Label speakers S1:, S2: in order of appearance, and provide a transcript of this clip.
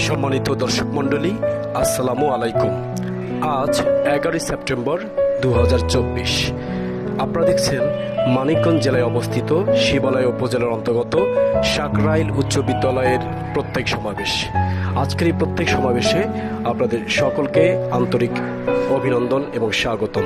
S1: সম্মানিত দর্শক মণ্ডলী, আসসালামু আলাইকুম। আজ 11 সেপ্টেম্বর 2024। আপনারা দেখছেন মানিকগঞ্জ জেলায় অবস্থিত শিবালয় উপজেলার অন্তর্গত সাকরাইল উচ্চ বিদ্যালয়ের প্রত্যেক সমাবেশ। আজকের এই প্রত্যেক সমাবেশে আপনাদের সকলকে আন্তরিক অভিনন্দন এবং স্বাগতম।